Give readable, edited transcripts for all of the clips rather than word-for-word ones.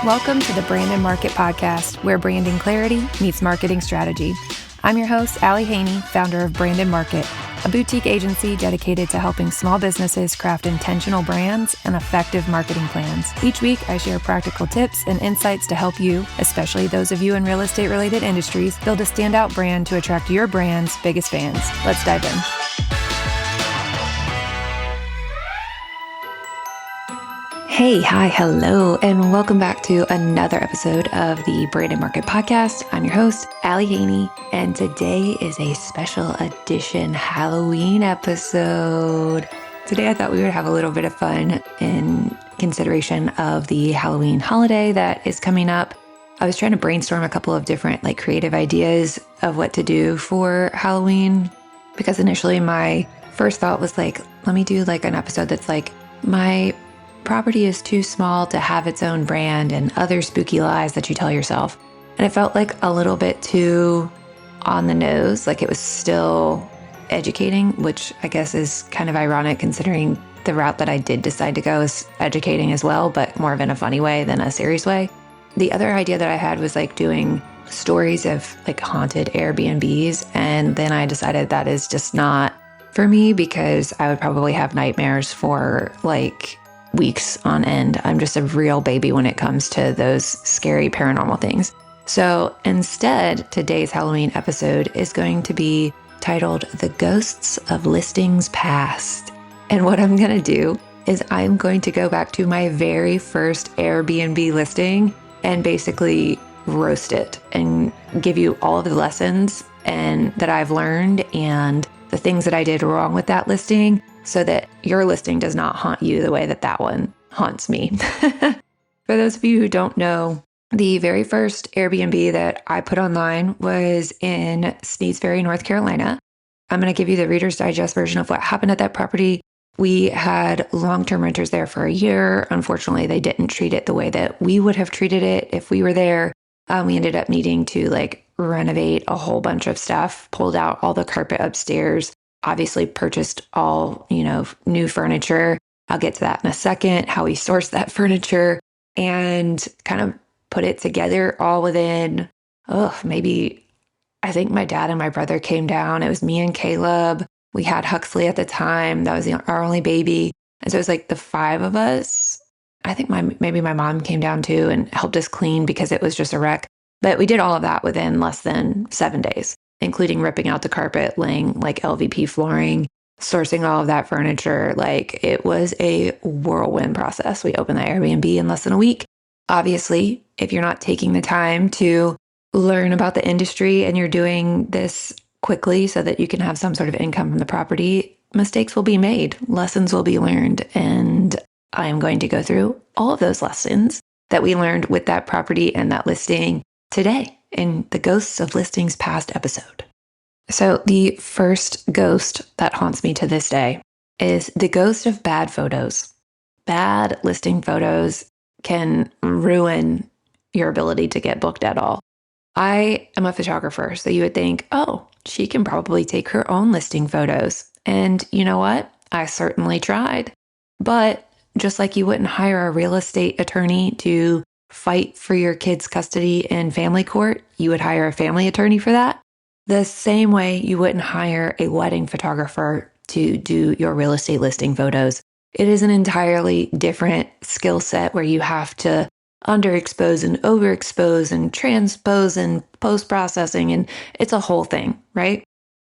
Welcome to the Brand and Market Podcast, where branding clarity meets marketing strategy. I'm your host, Allie Haney, founder of Brand and Market, a boutique agency dedicated to helping small businesses craft intentional brands and effective marketing plans. Each week, I share practical tips and insights to help you, especially those of you in real estate-related industries, build a standout brand to attract your brand's biggest fans. Let's dive in. Hey, hi, hello, and welcome back to another episode of the Brand and Market Podcast. I'm your host, Allie Haney, and today is a special edition Halloween episode. Today I thought we would have a little bit of fun in consideration of the Halloween holiday that is coming up. I was trying to brainstorm a couple of different creative ideas of what to do for Halloween, because initially my first thought was let me do an episode that's my property is too small to have its own brand and other spooky lies that you tell yourself. And it felt a little bit too on the nose, it was still educating, which I guess is kind of ironic considering the route that I did decide to go is educating as well, but more of in a funny way than a serious way. The other idea that I had was doing stories of haunted Airbnbs. And then I decided that is just not for me because I would probably have nightmares for weeks on end. I'm just a real baby when it comes to those scary paranormal things. So instead, today's Halloween episode is going to be titled The Ghosts of Listings Past. And what I'm going to do is I'm going to go back to my very first Airbnb listing and basically roast it and give you all of the lessons and that I've learned and the things that I did wrong with that listing, so that your listing does not haunt you the way that one haunts me. For those of you who don't know, the very first Airbnb that I put online was in Sneads Ferry, North Carolina. I'm going to give you the Reader's Digest version of what happened at that property. We had long-term renters there for a year. Unfortunately, they didn't treat it the way that we would have treated it if we were there. We ended up needing to renovate a whole bunch of stuff, pulled out all the carpet upstairs, obviously purchased all, new furniture. I'll get to that in a second, how we sourced that furniture and kind of put it together all within, maybe, I think my dad and my brother came down. It was me and Caleb. We had Huxley at the time. That was our only baby. And so it was the five of us. I think maybe my mom came down too and helped us clean because it was just a wreck. But we did all of that within less than 7 days, including ripping out the carpet, laying LVP flooring, sourcing all of that furniture. It was a whirlwind process. We opened the Airbnb in less than a week. Obviously, if you're not taking the time to learn about the industry and you're doing this quickly so that you can have some sort of income from the property, mistakes will be made, lessons will be learned. And I am going to go through all of those lessons that we learned with that property and that listing today in the Ghosts of Listings Past episode. So the first ghost that haunts me to this day is the ghost of bad photos. Bad listing photos can ruin your ability to get booked at all. I am a photographer, so you would think, she can probably take her own listing photos. And you know what? I certainly tried. But just like you wouldn't hire a real estate attorney to fight for your kids' custody in family court, you would hire a family attorney for that. The same way you wouldn't hire a wedding photographer to do your real estate listing photos. It is an entirely different skill set where you have to underexpose and overexpose and transpose and post-processing, and it's a whole thing, right?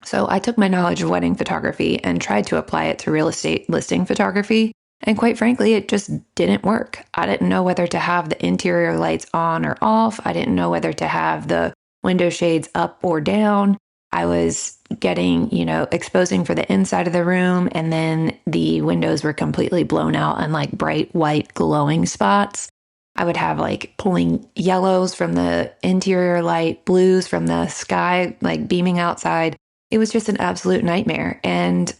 So I took my knowledge of wedding photography and tried to apply it to real estate listing photography. And quite frankly, it just didn't work. I didn't know whether to have the interior lights on or off. I didn't know whether to have the window shades up or down. I was getting, exposing for the inside of the room, and then the windows were completely blown out and bright white glowing spots. I would have pulling yellows from the interior light, blues from the sky, beaming outside. It was just an absolute nightmare. And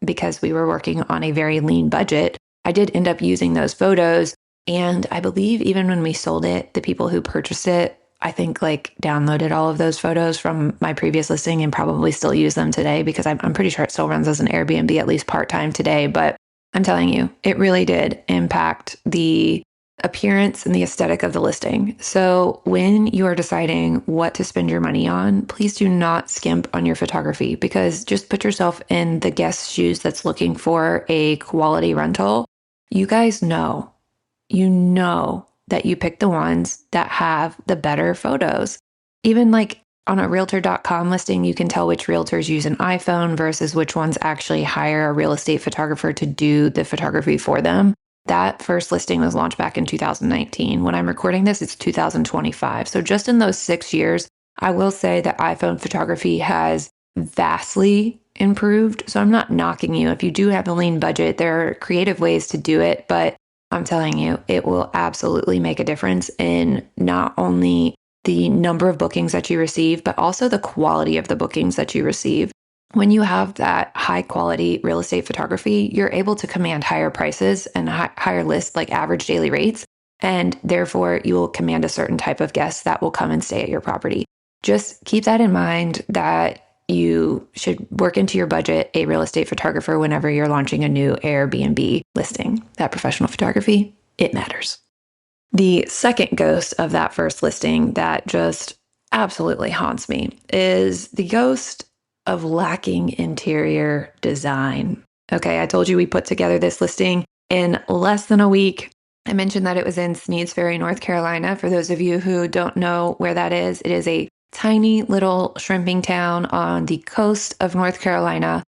because we were working on a very lean budget, I did end up using those photos. And I believe even when we sold it, the people who purchased it, I think downloaded all of those photos from my previous listing and probably still use them today because I'm pretty sure it still runs as an Airbnb, at least part-time today. But I'm telling you, it really did impact the appearance and the aesthetic of the listing. So when you are deciding what to spend your money on, please do not skimp on your photography, because just put yourself in the guest's shoes that's looking for a quality rental. You guys know, that you pick the ones that have the better photos. Even like on a realtor.com listing, you can tell which realtors use an iPhone versus which ones actually hire a real estate photographer to do the photography for them. That first listing was launched back in 2019. When I'm recording this, it's 2025. So just in those 6 years, I will say that iPhone photography has vastly improved. So I'm not knocking you. If you do have a lean budget, there are creative ways to do it, but I'm telling you, it will absolutely make a difference in not only the number of bookings that you receive, but also the quality of the bookings that you receive. When you have that high quality real estate photography, you're able to command higher prices and higher lists, like average daily rates. And therefore, you will command a certain type of guest that will come and stay at your property. Just keep that in mind, that you should work into your budget a real estate photographer whenever you're launching a new Airbnb listing. That professional photography, it matters. The second ghost of that first listing that just absolutely haunts me is the ghost of lacking interior design. Okay, I told you we put together this listing in less than a week. I mentioned that it was in Sneads Ferry, North Carolina. For those of you who don't know where that is, it is a tiny little shrimping town on the coast of North Carolina.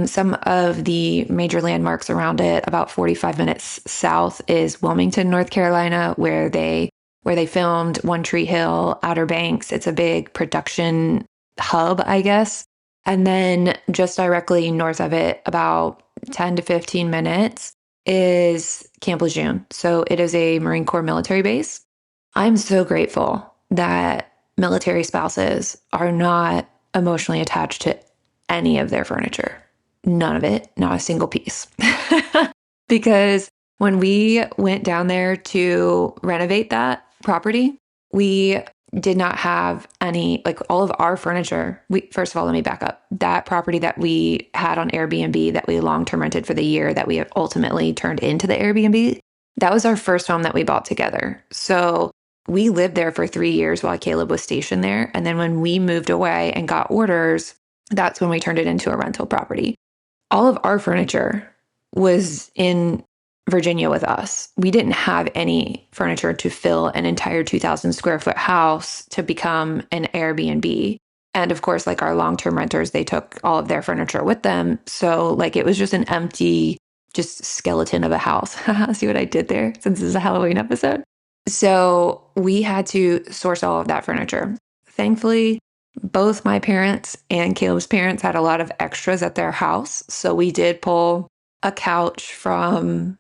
Some of the major landmarks around it, about 45 minutes south, is Wilmington, North Carolina, where they filmed One Tree Hill, Outer Banks. It's a big production hub, I guess. And then just directly north of it, about 10 to 15 minutes, is Camp Lejeune. So it is a Marine Corps military base. I'm so grateful that military spouses are not emotionally attached to any of their furniture. None of it, not a single piece. Because when we went down there to renovate that property, we did not have any, like all of our furniture. First of all, let me back up. That property that we had on Airbnb that we long-term rented for the year that we have ultimately turned into the Airbnb, that was our first home that we bought together. So we lived there for 3 years while Caleb was stationed there. And then when we moved away and got orders, that's when we turned it into a rental property. All of our furniture was in Virginia with us. We didn't have any furniture to fill an entire 2,000 square foot house to become an Airbnb. And of course, like our long-term renters, they took all of their furniture with them. So like it was just an empty, just skeleton of a house. See what I did there, since this is a Halloween episode? So we had to source all of that furniture. Thankfully, both my parents and Caleb's parents had a lot of extras at their house. So we did pull a couch from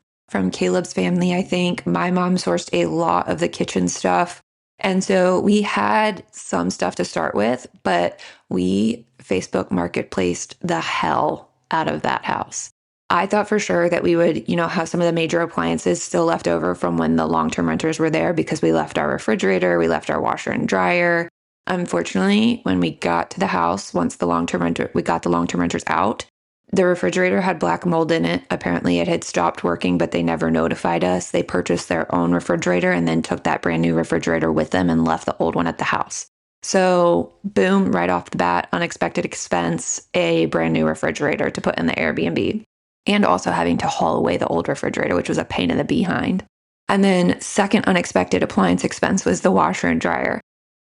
Caleb's family, I think. My mom sourced a lot of the kitchen stuff. And so we had some stuff to start with, but we Facebook marketplaced the hell out of that house. I thought for sure that we would, have some of the major appliances still left over from when the long-term renters were there, because we left our refrigerator, we left our washer and dryer. Unfortunately, when we got to the house, once we got the long-term renters out, the refrigerator had black mold in it. Apparently it had stopped working, but they never notified us. They purchased their own refrigerator and then took that brand new refrigerator with them and left the old one at the house. So boom, right off the bat, unexpected expense, a brand new refrigerator to put in the Airbnb, and also having to haul away the old refrigerator, which was a pain in the behind. And then second unexpected appliance expense was the washer and dryer.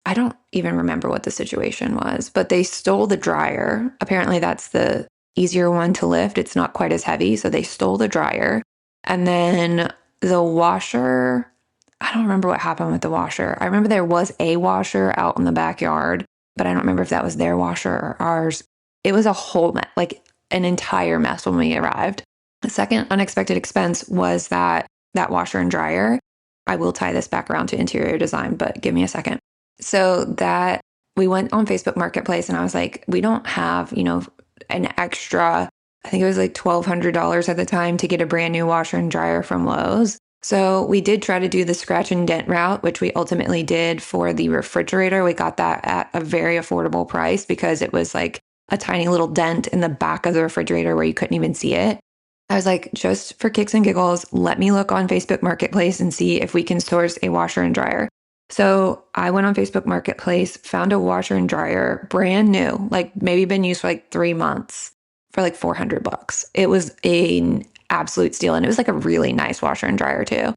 I don't even remember what the situation was, but they stole the dryer. Apparently that's the easier one to lift. It's not quite as heavy. So they stole the dryer. And then the washer, I don't remember what happened with the washer. I remember there was a washer out in the backyard, but I don't remember if that was their washer or ours. It was a whole mess, like an entire mess when we arrived. The second unexpected expense was that washer and dryer. I will tie this back around to interior design, but give me a second. So that we went on Facebook Marketplace and I was like, we don't have, an extra, I think it was like $1,200 at the time to get a brand new washer and dryer from Lowe's. So we did try to do the scratch and dent route, which we ultimately did for the refrigerator. We got that at a very affordable price because it was like a tiny little dent in the back of the refrigerator where you couldn't even see it. I was like, just for kicks and giggles, let me look on Facebook Marketplace and see if we can source a washer and dryer. So I went on Facebook Marketplace, found a washer and dryer, brand new, like maybe been used for like 3 months for like $400. It was an absolute steal. And it was like a really nice washer and dryer too.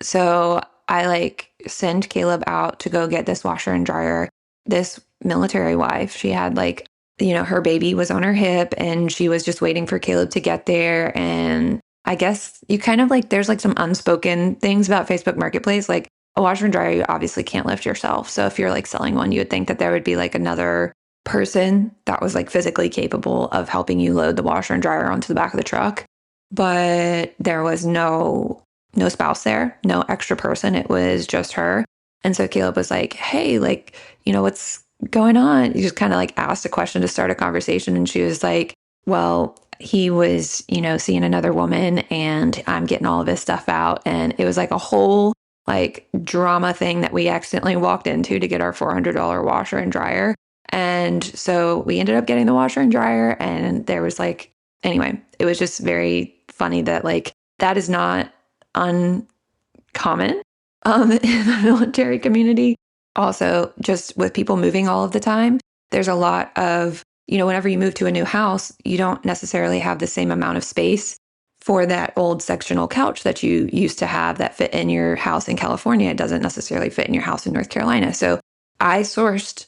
So I like send Caleb out to go get this washer and dryer. This military wife, she had like, her baby was on her hip and she was just waiting for Caleb to get there. And I guess you kind of like, there's like some unspoken things about Facebook Marketplace. Like a washer and dryer, you obviously can't lift yourself. So if you're like selling one, you would think that there would be like another person that was like physically capable of helping you load the washer and dryer onto the back of the truck. But there was no spouse there, no extra person. It was just her. And so Caleb was like, hey, like, what's going on? He just kind of like asked a question to start a conversation. And she was like, well, he was, seeing another woman and I'm getting all of his stuff out. And it was like a whole like drama thing that we accidentally walked into to get our $400 washer and dryer. And so we ended up getting the washer and dryer. And there was like, anyway, it was just very funny that like that is not uncommon in the military community. Also, just with people moving all of the time, there's a lot of, whenever you move to a new house, you don't necessarily have the same amount of space for that old sectional couch that you used to have that fit in your house in California. It doesn't necessarily fit in your house in North Carolina. So I sourced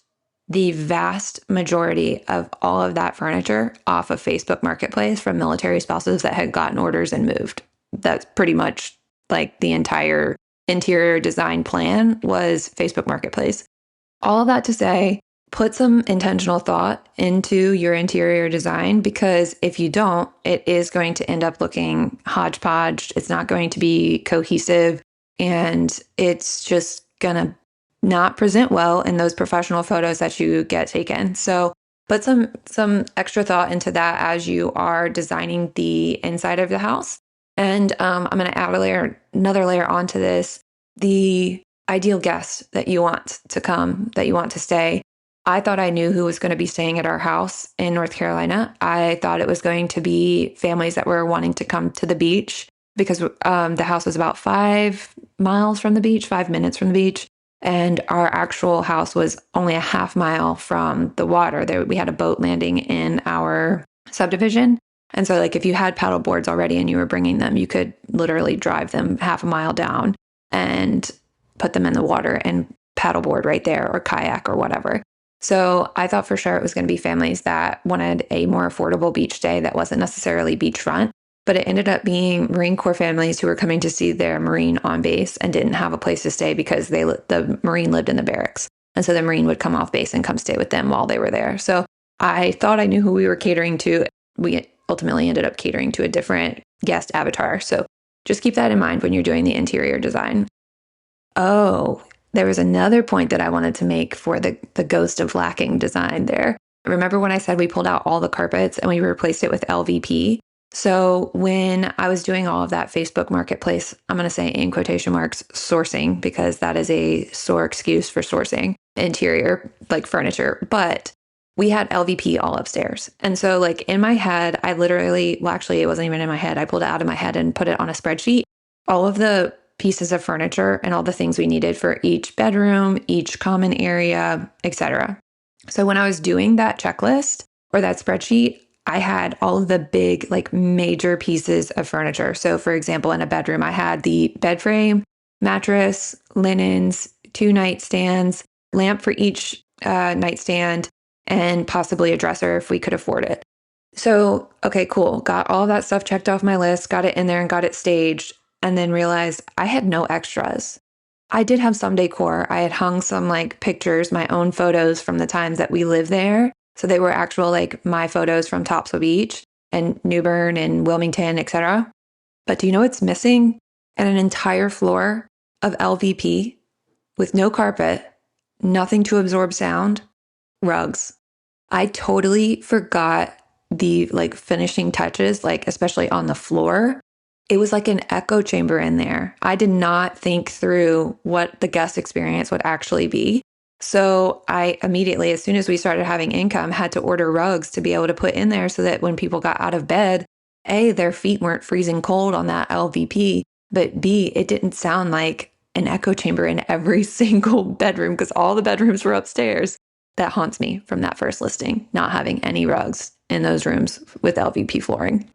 the vast majority of all of that furniture off of Facebook Marketplace from military spouses that had gotten orders and moved. That's pretty much like the entire interior design plan was Facebook Marketplace. All of that to say, put some intentional thought into your interior design, because if you don't, it is going to end up looking hodgepodge. It's not going to be cohesive, and it's just going to not present well in those professional photos that you get taken. So put some extra thought into that as you are designing the inside of the house. And I'm going to add another layer onto this, the ideal guest that you want to come, that you want to stay. I thought I knew who was going to be staying at our house in North Carolina. I thought it was going to be families that were wanting to come to the beach, because the house was about 5 miles from the beach, 5 minutes from the beach. And our actual house was only a half mile from the water. We had a boat landing in our subdivision. And so like if you had paddle boards already and you were bringing them, you could literally drive them half a mile down and put them in the water and paddleboard right there, or kayak or whatever. So I thought for sure it was going to be families that wanted a more affordable beach day that wasn't necessarily beachfront, but it ended up being Marine Corps families who were coming to see their Marine on base and didn't have a place to stay because the Marine lived in the barracks. And so the Marine would come off base and come stay with them while they were there. So I thought I knew who we were catering to. We ultimately ended up catering to a different guest avatar. So just keep that in mind when you're doing the interior design. Oh, there was another point that I wanted to make for the ghost of lacking design there. Remember when I said we pulled out all the carpets and we replaced it with LVP? So when I was doing all of that Facebook Marketplace, I'm going to say in quotation marks, sourcing, because that is a sore excuse for sourcing interior, like furniture. But we had LVP all upstairs. And so like in my head, I literally, well, actually it wasn't even in my head. I pulled it out of my head and put it on a spreadsheet. All of the pieces of furniture and all the things we needed for each bedroom, each common area, etc. So when I was doing that checklist or that spreadsheet, I had all of the big, like major pieces of furniture. So for example, in a bedroom, I had the bed frame, mattress, linens, 2 nightstands, lamp for each nightstand, and possibly a dresser if we could afford it. So, okay, cool. Got all of that stuff checked off my list, got it in there and got it staged, and then realized I had no extras. I did have some decor. I had hung some like pictures, my own photos from the times that we lived there. So they were actual like my photos from Topsail Beach and New Bern and Wilmington, etc. But do you know what's missing? And an entire floor of LVP with no carpet, nothing to absorb sound, rugs. I totally forgot the like finishing touches, like especially on the floor. It was like an echo chamber in there. I did not think through what the guest experience would actually be. So I immediately, as soon as we started having income, had to order rugs to be able to put in there so that when people got out of bed, A, their feet weren't freezing cold on that LVP, but B, it didn't sound like an echo chamber in every single bedroom because all the bedrooms were upstairs. That haunts me from that first listing, not having any rugs in those rooms with LVP flooring.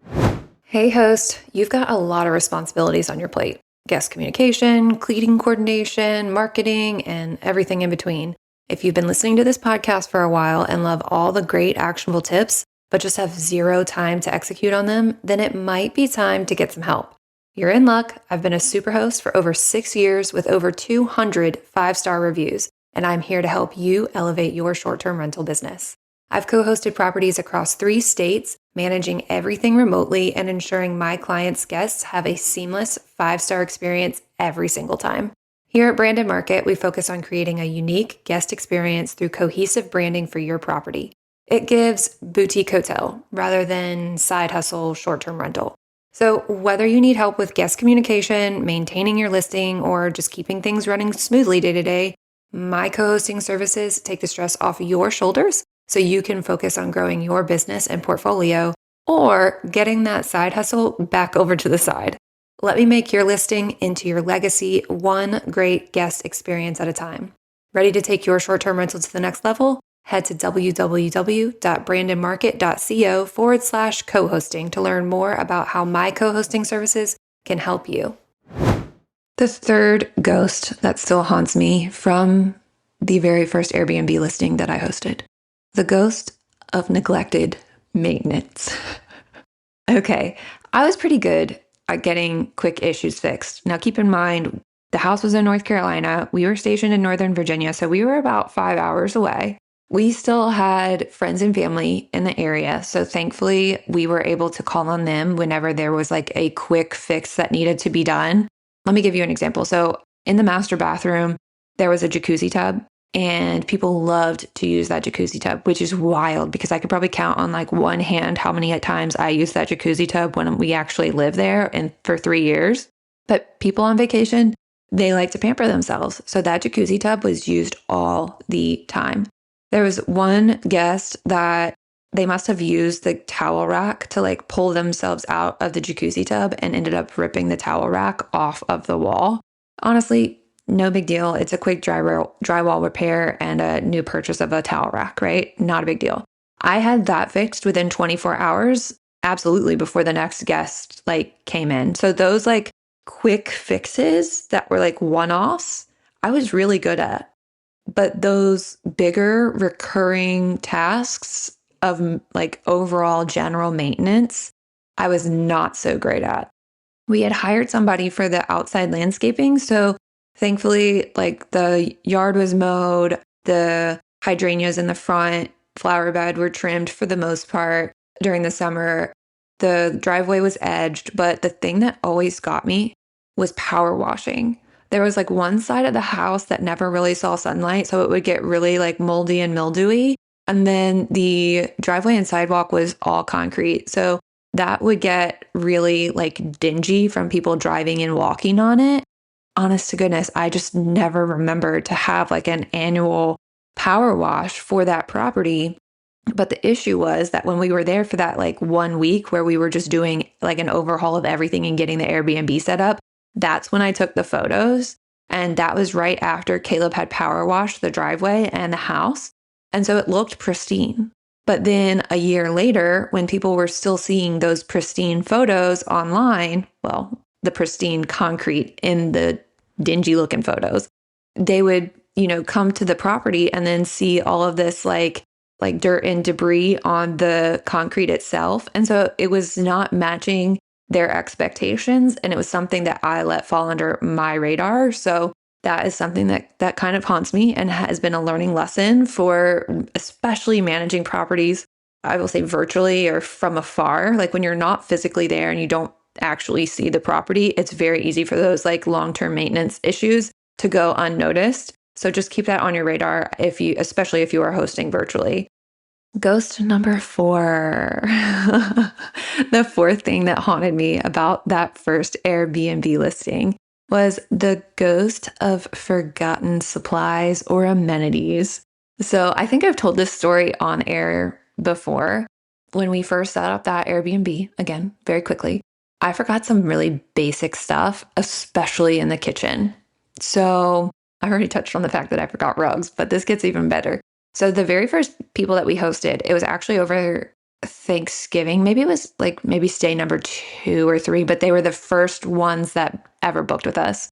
Hey host, you've got a lot of responsibilities on your plate. Guest communication, cleaning coordination, marketing, and everything in between. If you've been listening to this podcast for a while and love all the great actionable tips, but just have zero time to execute on them, then it might be time to get some help. You're in luck. I've been a superhost for over 6 years with over 200 5-star reviews, and I'm here to help you elevate your short-term rental business. I've co-hosted properties across 3 states, managing everything remotely and ensuring my clients' guests have a seamless 5-star experience every single time. Here at Branded Market, we focus on creating a unique guest experience through cohesive branding for your property. It gives boutique hotel rather than side hustle short-term rental. So whether you need help with guest communication, maintaining your listing, or just keeping things running smoothly day to day, my co-hosting services take the stress off your shoulders so you can focus on growing your business and portfolio or getting that side hustle back over to the side. Let me make your listing into your legacy, one great guest experience at a time. Ready to take your short-term rental to the next level? Head to www.brandonmarket.co/co-hosting to learn more about how my co-hosting services can help you. The third ghost that still haunts me from the very first Airbnb listing that I hosted. The ghost of neglected maintenance. Okay, I was pretty good at getting quick issues fixed. Now keep in mind, the house was in North Carolina. We were stationed in Northern Virginia, so we were about 5 hours away. We still had friends and family in the area. So thankfully, we were able to call on them whenever there was like a quick fix that needed to be done. Let me give you an example. So in the master bathroom, there was a jacuzzi tub. And people loved to use that jacuzzi tub, which is wild because I could probably count on like one hand how many times I used that jacuzzi tub when we actually lived there and for 3 years. But people on vacation, they like to pamper themselves. So that jacuzzi tub was used all the time. There was one guest that they must have used the towel rack to like pull themselves out of the jacuzzi tub and ended up ripping the towel rack off of the wall. Honestly, no big deal. It's a quick drywall repair and a new purchase of a towel rack, right? Not a big deal. I had that fixed within 24 hours, absolutely, before the next guest like came in. So those like quick fixes that were like one-offs, I was really good at. But those bigger recurring tasks of like overall general maintenance, I was not so great at. We had hired somebody for the outside landscaping. So thankfully, like the yard was mowed, the hydrangeas in the front, flower bed were trimmed for the most part during the summer. The driveway was edged, but the thing that always got me was power washing. There was like one side of the house that never really saw sunlight, so it would get really like moldy and mildewy. And then the driveway and sidewalk was all concrete. So that would get really like dingy from people driving and walking on it. Honest to goodness, I just never remembered to have like an annual power wash for that property. But the issue was that when we were there for that like 1 week where we were just doing like an overhaul of everything and getting the Airbnb set up, that's when I took the photos. And that was right after Caleb had power washed the driveway and the house. And so it looked pristine. But then a year later, when people were still seeing those pristine photos online, well, the pristine concrete in the dingy looking photos, they would, come to the property and then see all of this like dirt and debris on the concrete itself. And so it was not matching their expectations. And it was something that I let fall under my radar. So that is something that kind of haunts me and has been a learning lesson for especially managing properties, I will say virtually or from afar. Like when you're not physically there and you don't actually see the property, it's very easy for those like long-term maintenance issues to go unnoticed. So just keep that on your radar especially if you are hosting virtually. Ghost number 4. The fourth thing that haunted me about that first Airbnb listing was the ghost of forgotten supplies or amenities. So I think I've told this story on air before, when we first set up that Airbnb, again, very quickly, I forgot some really basic stuff, especially in the kitchen. So I already touched on the fact that I forgot rugs, but this gets even better. So the very first people that we hosted, it was actually over Thanksgiving. Maybe it was like maybe stay number 2 or 3, but they were the first ones that ever booked with us.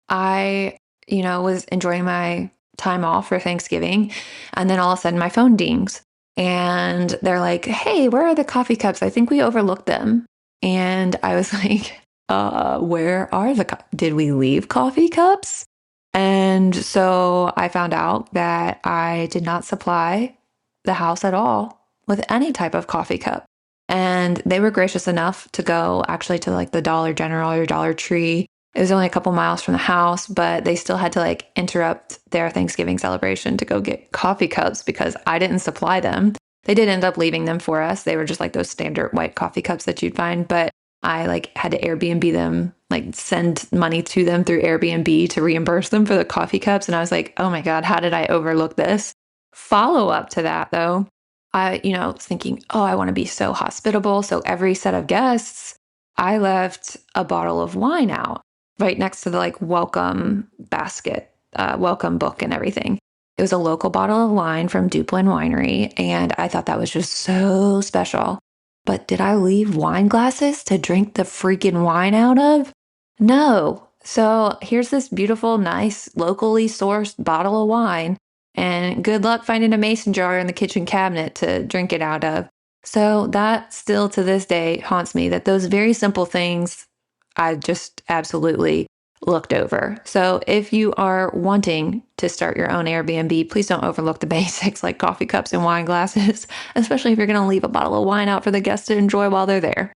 I, was enjoying my time off for Thanksgiving. And then all of a sudden my phone dings and they're like, hey, where are the coffee cups? I think we overlooked them. And I was like, where are did we leave coffee cups? And so I found out that I did not supply the house at all with any type of coffee cup. And they were gracious enough to go actually to like the Dollar General or Dollar Tree. It was only a couple miles from the house, but they still had to like interrupt their Thanksgiving celebration to go get coffee cups because I didn't supply them. They did end up leaving them for us. They were just like those standard white coffee cups that you'd find, but I like had to Airbnb them, like send money to them through Airbnb to reimburse them for the coffee cups. And I was like, oh my God, how did I overlook this? Follow up to that though, I, was thinking, oh, I want to be so hospitable. So every set of guests, I left a bottle of wine out right next to the like welcome basket, welcome book and everything. It was a local bottle of wine from Duplin Winery. And I thought that was just so special. But did I leave wine glasses to drink the freaking wine out of? No. So here's this beautiful, nice, locally sourced bottle of wine. And good luck finding a mason jar in the kitchen cabinet to drink it out of. So that still to this day haunts me that those very simple things I just absolutely looked over. So if you are wanting to start your own Airbnb, please don't overlook the basics like coffee cups and wine glasses, especially if you're going to leave a bottle of wine out for the guests to enjoy while they're there.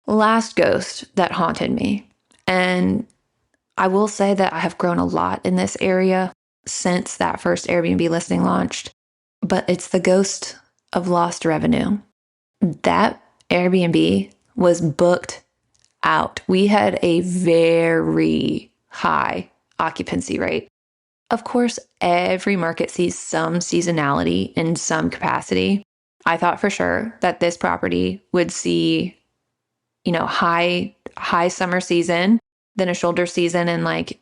Last ghost that haunted me. And I will say that I have grown a lot in this area since that first Airbnb listing launched, but it's the ghost of lost revenue. That Airbnb was booked out. We had a very high occupancy rate. Of course, every market sees some seasonality in some capacity. I thought for sure that this property would see, high summer season, then a shoulder season in like,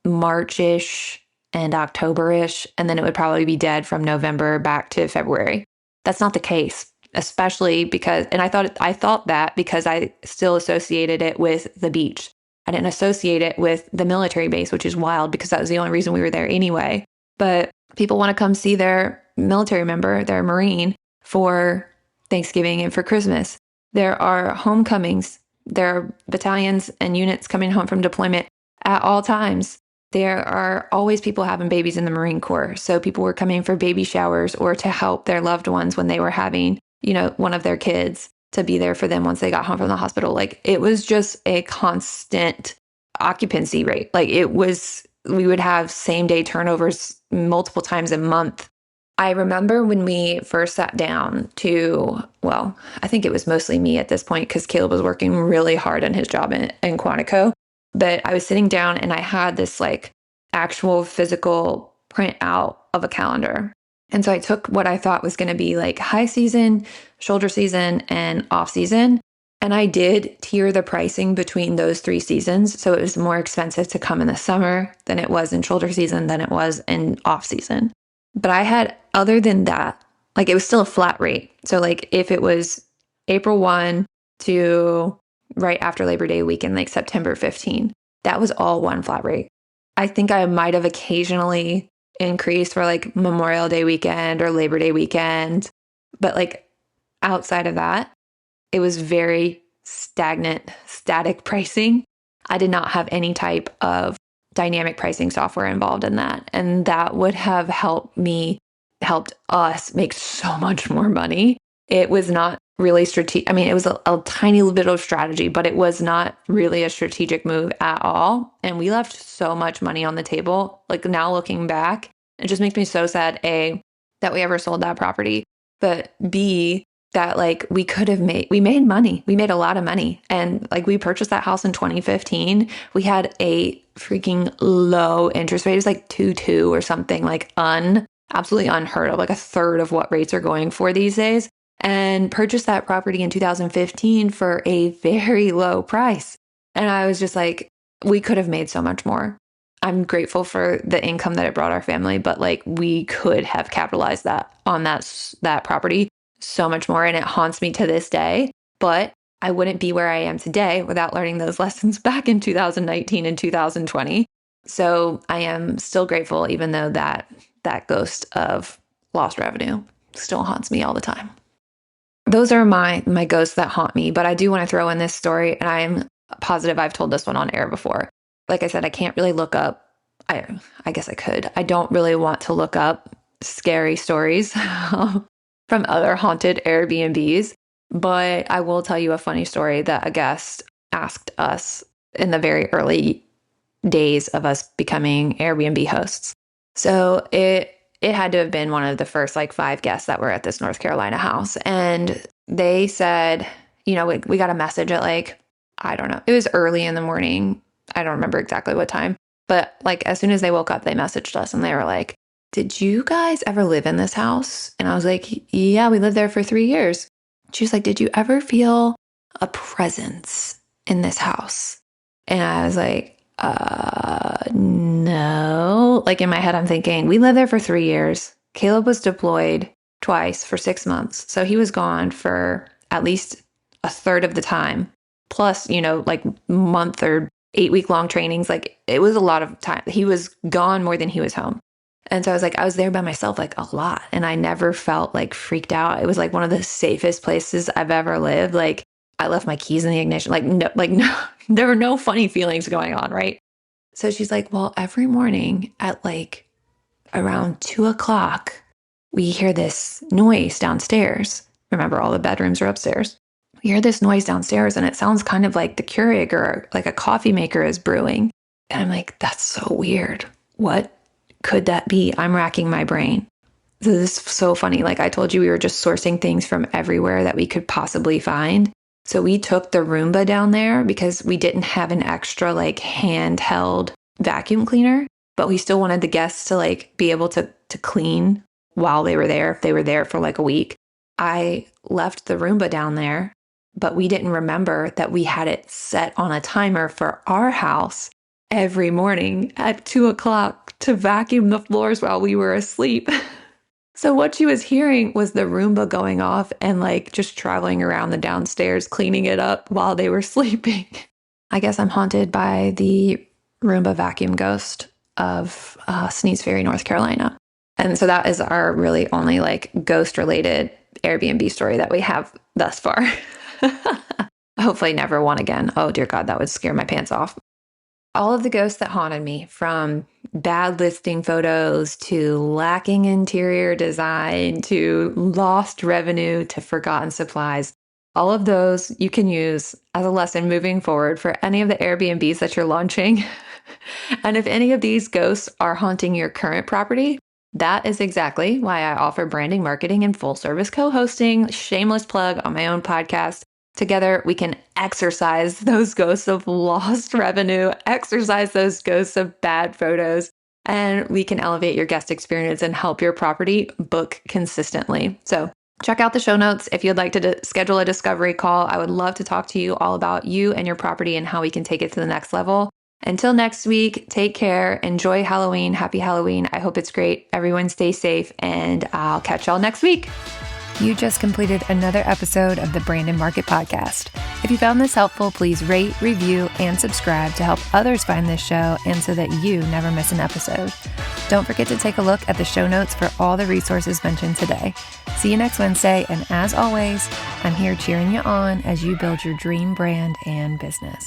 March-ish and October-ish, and then it would probably be dead from November back to February. That's not the case, especially because, and I thought that because I still associated it with the beach. I didn't associate it with the military base, which is wild because that was the only reason we were there anyway. But people want to come see their military member, their Marine, for Thanksgiving and for Christmas. There are homecomings. There are battalions and units coming home from deployment at all times. There are always people having babies in the Marine Corps. So people were coming for baby showers or to help their loved ones when they were having, one of their kids, to be there for them once they got home from the hospital. Like it was just a constant occupancy rate. Like we would have same day turnovers multiple times a month. I remember when we first sat down I think it was mostly me at this point because Caleb was working really hard on his job in Quantico. But I was sitting down and I had this like actual physical print out of a calendar. And so I took what I thought was going to be like high season, shoulder season, and off season. And I did tier the pricing between those 3 seasons. So it was more expensive to come in the summer than it was in shoulder season than it was in off season. But I had, other than that, like it was still a flat rate. So like if it was April 1 to right after Labor Day weekend, like September 15, that was all one flat rate. I think I might have occasionally increased for like Memorial Day weekend or Labor Day weekend. But like outside of that, it was very static pricing. I did not have any type of dynamic pricing software involved in that. And that would have helped us make so much more money. It was not really strategic. I mean, it was a tiny little bit of strategy, but it was not really a strategic move at all. And we left so much money on the table. Like now looking back, it just makes me so sad, A, that we ever sold that property, but B, that like we made money. We made a lot of money. And like we purchased that house in 2015. We had a freaking low interest rate. It was like 2.2 or something, like absolutely unheard of, like a third of what rates are going for these days. and purchased that property in 2015 for a very low price. And I was just like, we could have made so much more. I'm grateful for the income that it brought our family, but like we could have capitalized that on that property so much more. And it haunts me to this day, but I wouldn't be where I am today without learning those lessons back in 2019 and 2020. So I am still grateful, even though that ghost of lost revenue still haunts me all the time. Those are my ghosts that haunt me, but I do want to throw in this story, and I'm positive I've told this one on air before. Like I said, I can't really look up. I guess I could. I don't really want to look up scary stories from other haunted Airbnbs, but I will tell you a funny story that a guest asked us in the very early days of us becoming Airbnb hosts. So it had to have been one of the first like 5 guests that were at this North Carolina house. And they said, we got a message at like, I don't know, it was early in the morning. I don't remember exactly what time, but like as soon as they woke up, they messaged us and they were like, did you guys ever live in this house? And I was like, yeah, we lived there for 3 years. She's like, did you ever feel a presence in this house? And I was like, no. Like in my head, I'm thinking, we lived there for 3 years. Caleb was deployed twice for 6 months. So he was gone for at least a third of the time. Plus, like month or 8-week long trainings. Like it was a lot of time. He was gone more than he was home. And so I was like, I was there by myself like a lot. And I never felt like freaked out. It was like one of the safest places I've ever lived. Like I left my keys in the ignition. No, there were no funny feelings going on, right? So she's like, well, every morning at like around 2:00, we hear this noise downstairs. Remember, all the bedrooms are upstairs. We hear this noise downstairs and it sounds kind of like the Keurig or like a coffee maker is brewing. And I'm like, that's so weird. What could that be? I'm racking my brain. This is so funny. Like I told you, we were just sourcing things from everywhere that we could possibly find. So we took the Roomba down there because we didn't have an extra like handheld vacuum cleaner, but we still wanted the guests to like be able to clean while they were there, if they were there for like a week. I left the Roomba down there, but we didn't remember that we had it set on a timer for our house every morning at 2:00 to vacuum the floors while we were asleep. So what she was hearing was the Roomba going off and like just traveling around the downstairs, cleaning it up while they were sleeping. I guess I'm haunted by the Roomba vacuum ghost of Sneeze Ferry, North Carolina. And so that is our really only like ghost related Airbnb story that we have thus far. Hopefully never one again. Oh dear God, that would scare my pants off. All of the ghosts that haunted me, from bad listing photos to lacking interior design to lost revenue to forgotten supplies, all of those you can use as a lesson moving forward for any of the Airbnbs that you're launching. And if any of these ghosts are haunting your current property, that is exactly why I offer branding, marketing, and full service co-hosting. Shameless plug on my own podcast. Together, we can exorcise those ghosts of lost revenue, exorcise those ghosts of bad photos, and we can elevate your guest experience and help your property book consistently. So check out the show notes if you'd like to schedule a discovery call. I would love to talk to you all about you and your property and how we can take it to the next level. Until next week, take care. Enjoy Halloween. Happy Halloween. I hope it's great. Everyone stay safe, and I'll catch y'all next week. You just completed another episode of the Brandon Market Podcast. If you found this helpful, please rate, review, and subscribe to help others find this show and so that you never miss an episode. Don't forget to take a look at the show notes for all the resources mentioned today. See you next Wednesday, and as always, I'm here cheering you on as you build your dream brand and business.